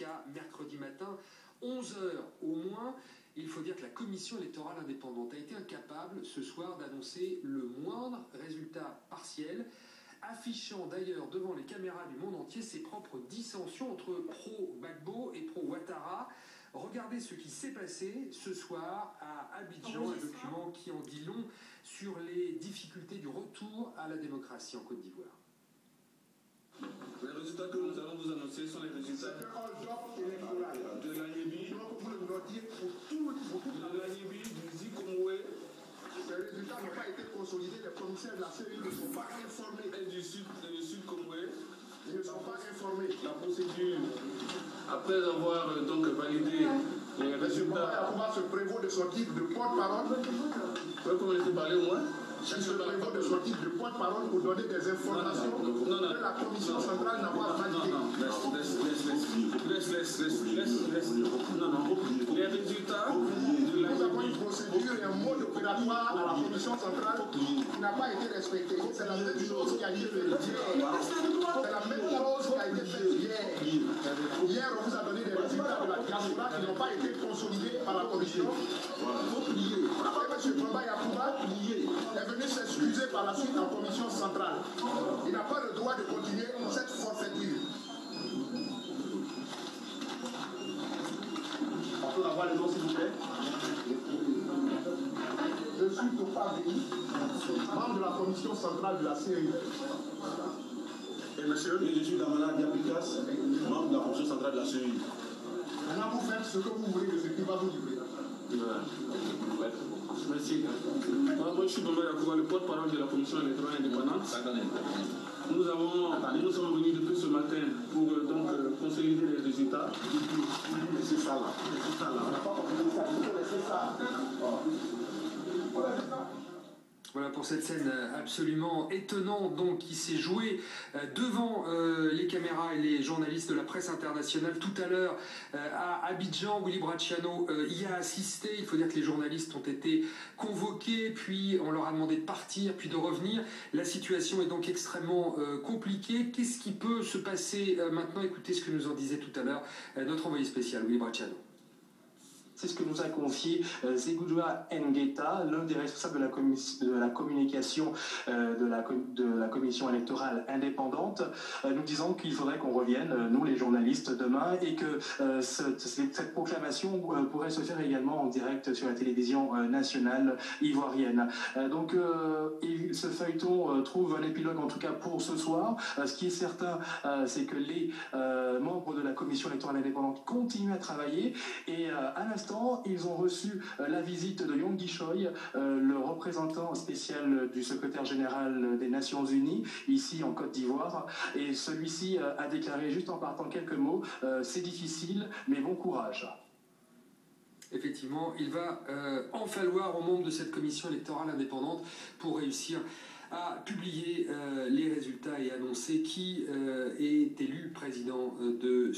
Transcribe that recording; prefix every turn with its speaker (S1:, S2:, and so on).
S1: jusqu'à mercredi matin, 11 h au moins. Il faut dire que la commission électorale indépendante a été incapable ce soir d'annoncer le moindre résultat partiel, affichant d'ailleurs devant les caméras du monde entier ses propres dissensions entre pro-Gbagbo et pro-Ouattara. Regardez ce qui s'est passé ce soir à Abidjan, un document qui en dit long sur les difficultés du retour à la démocratie en Côte d'Ivoire.
S2: Les résultats que nous allons vous annoncer sont les résultats de l'Aniébi, du Zikomwe.
S3: Les résultats n'ont pas été consolidés, les commissaires de la CEI ne sont pas informés.
S2: Et du Sud Comwé.
S3: Ils ne sont pas informés.
S2: La procédure, après avoir donc validé les résultats.
S3: Pouvoir se prévaut de son titre de porte-parole.
S2: Vous pouvez commencer par parler au moins?
S3: Il se prévaut de son titre de porte-parole pour donner des informations que la commission centrale n'a pas validées.
S2: Laisse. Non. Les résultats de la...
S3: Nous avons une procédure et un mode opératoire à la commission centrale qui n'a pas été respecté. C'est la même chose qui a été faite hier. C'est la même chose qui a été faite hier. Hier, on vous a donné des résultats de la diaspora qui n'ont pas été consolidés par la commission. Il faut plier. Après, M. Bamba Yakouba est venu s'excuser par la suite en commission centrale. Il n'a pas le droit de continuer cette forfaiture. On peut avoir les noms, s'il vous plaît. Je suis Topa Béni, membre de la commission centrale de la CEI.
S2: Et monsieur,
S4: je suis Damana Diapikas, membre de la commission centrale de la CEI.
S3: Maintenant, vous faites ce que vous voulez de ce qui va vous livrer.
S2: Merci. Moi, je suis Bamba Yakouba, le porte-parole de la commission électorale indépendante. Nous sommes venus depuis ce matin pour donc consolider les résultats.
S3: C'est ça là. On n'a pas compris ça. Il faut laisser ça.
S1: Voilà pour cette scène absolument étonnante donc, qui s'est jouée devant les caméras et les journalistes de la presse internationale tout à l'heure à Abidjan. Willy Bracciano y a assisté. Il faut dire que les journalistes ont été convoqués, puis on leur a demandé de partir, puis de revenir. La situation est donc extrêmement compliquée. Qu'est-ce qui peut se passer maintenant? Écoutez ce que nous en disait tout à l'heure notre envoyé spécial, Willy Bracciano.
S5: C'est ce que nous a confié Zegudua Ngueta, l'un des responsables de la communication de la commission électorale indépendante, nous disant qu'il faudrait qu'on revienne, nous les journalistes, demain, et que cette proclamation pourrait se faire également en direct sur la télévision nationale ivoirienne. Donc ce feuilleton trouve un épilogue en tout cas pour ce soir. Ce qui est certain, c'est que les membres de la commission électorale indépendante continuent à travailler et à l'instant, ils ont reçu la visite de Yonggi Choi, le représentant spécial du secrétaire général des Nations Unies, ici en Côte d'Ivoire. Et celui-ci a déclaré juste en partant quelques mots, c'est difficile, mais bon courage.
S1: Effectivement, il va en falloir aux membres de cette commission électorale indépendante pour réussir à publier les résultats et annoncer qui est élu président de